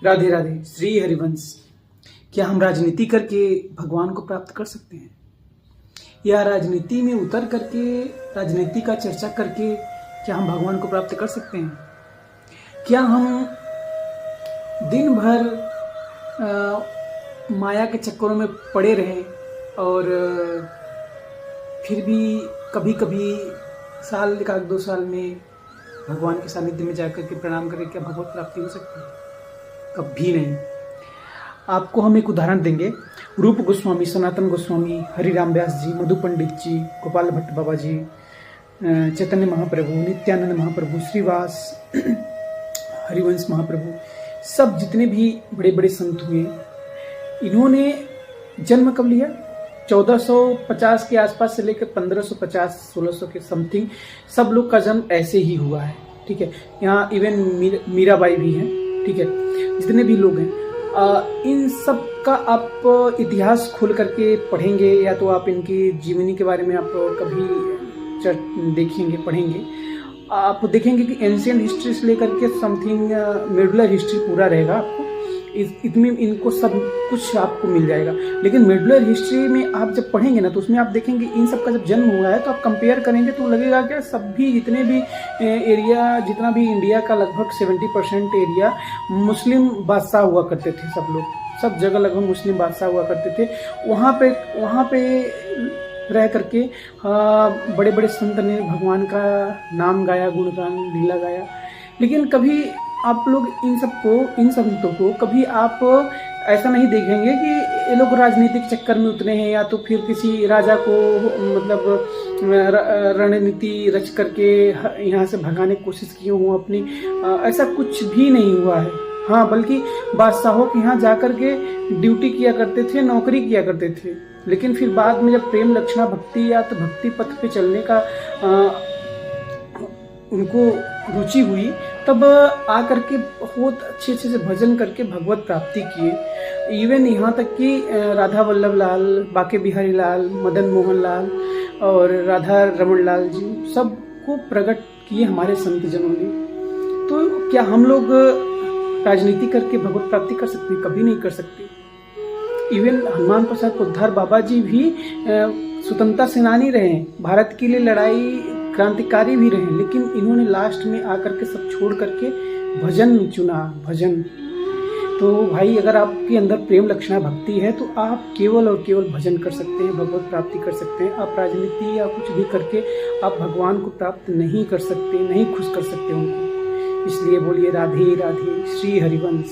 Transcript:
राधे राधे। श्री हरिवंश। क्या हम राजनीति करके भगवान को प्राप्त कर सकते हैं, या राजनीति में उतर करके राजनीति का चर्चा करके क्या हम भगवान को प्राप्त कर सकते हैं? क्या हम दिन भर माया के चक्करों में पड़े रहें और फिर भी कभी कभी साल एक आध 2 साल में भगवान के सानिध्य में जाकर के प्रणाम करके क्या भगवत प्राप्ति हो सकती है? कभी नहीं। आपको हम एक उदाहरण देंगे। रूप गोस्वामी, सनातन गोस्वामी, हरिराम व्यास जी, मधु पंडित जी, गोपाल भट्ट बाबा जी, चैतन्य महाप्रभु, नित्यानंद महाप्रभु, श्रीवास, हरिवंश महाप्रभु, सब जितने भी बड़े बड़े संत हुए, इन्होंने जन्म कब लिया? 1450 के आसपास से लेकर 1550-1600 के समथिंग सब लोग का जन्म ऐसे ही हुआ है। ठीक है, यहाँ इवन मीराबाई भी हैं। ठीक है, जितने भी लोग हैं, इन सब का आप इतिहास खोल करके पढ़ेंगे, या तो आप इनकी जीवनी के बारे में आप कभी देखेंगे, पढ़ेंगे, आप देखेंगे कि एंशियंट हिस्ट्री से लेकर के समथिंग मेडुलर हिस्ट्री पूरा रहेगा। आपको इसमें इनको सब कुछ आपको मिल जाएगा। लेकिन मेडुलर हिस्ट्री में आप जब पढ़ेंगे ना, तो उसमें आप देखेंगे इन सब का जब जन्म हुआ है, तो आप कंपेयर करेंगे तो लगेगा क्या सब भी जितने भी एरिया, जितना भी इंडिया का लगभग 70% एरिया मुस्लिम बादशाह हुआ करते थे। सब लोग, सब जगह लगभग मुस्लिम बादशाह हुआ करते थे। वहाँ पे रह करके बड़े बड़े संत ने भगवान का नाम गाया, गुणगान, लीला गाया। लेकिन कभी आप लोग इन संतों को कभी आप ऐसा नहीं देखेंगे कि ये लोग राजनीतिक चक्कर में उतरे हैं, या तो फिर किसी राजा को मतलब रणनीति रच करके यहाँ से भगाने की कोशिश किए हों अपनी। ऐसा कुछ भी नहीं हुआ है। हाँ, बल्कि बादशाहों के यहाँ जाकर के ड्यूटी किया करते थे, नौकरी किया करते थे। लेकिन फिर बाद में जब प्रेम लक्षणा भक्ति या तो भक्ति पथ पे चलने का उनको रुचि हुई, तब आकर के बहुत अच्छे से भजन करके भगवत प्राप्ति किए। इवन यहाँ तक कि राधा वल्लभ लाल, बाके बिहारी लाल, मदन मोहन लाल और राधा रमन लाल जी सबको प्रकट किए हमारे संत जनों ने। तो क्या हम लोग राजनीति करके भगवत प्राप्ति कर सकते? कभी नहीं कर सकते। इवन हनुमान प्रसाद पोद्दार बाबा जी भी स्वतंत्रता सेनानी रहे, भारत के लिए लड़ाई क्रांतिकारी भी रहे, लेकिन इन्होंने लास्ट में आकर के सब छोड़ करके भजन चुना, भजन। तो भाई, अगर आपके अंदर प्रेम लक्षणा भक्ति है तो आप केवल और केवल भजन कर सकते हैं, भगवत प्राप्ति कर सकते हैं। आप राजनीति या कुछ भी करके आप भगवान को प्राप्त नहीं कर सकते, नहीं खुश कर सकते उनको। इसलिए बोलिए राधे राधे। श्री हरिवंश।